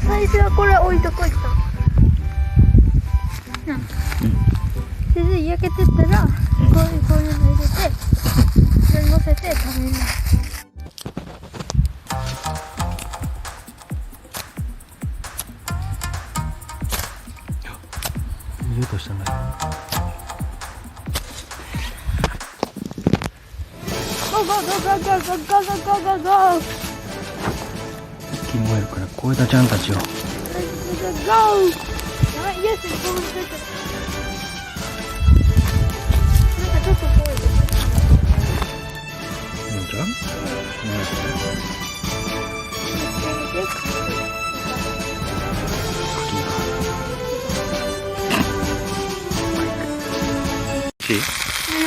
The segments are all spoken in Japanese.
最初はこれ置いとこいと。それで焼けてったら、こういうの入れて、それ乗せて食べる。見ようとしたんだよ。ゴーゴーゴーゴーゴーゴーゴーゴーゴーゴー。一気に燃えるから小枝ちゃんたちを。ゴーゴーゴー。やばい、イエスにこうしてて。なんかちょっと怖いです。のんちゃん？ヨ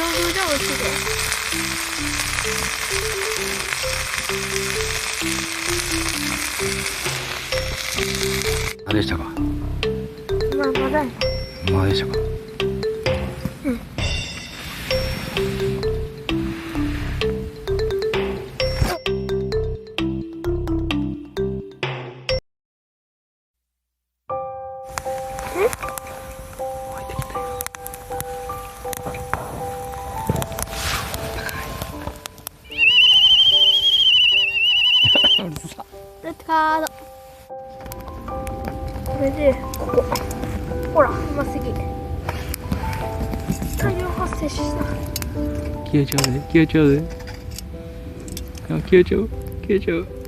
ーグルト美味しいです。何でしたか？まだやな。まあでしたか？湧いてきたよ。レッドカード。これでここ、ほらうますぎ、大量発生した。消えちゃうで、消えちゃうで。消えちゃう、消えちゃう。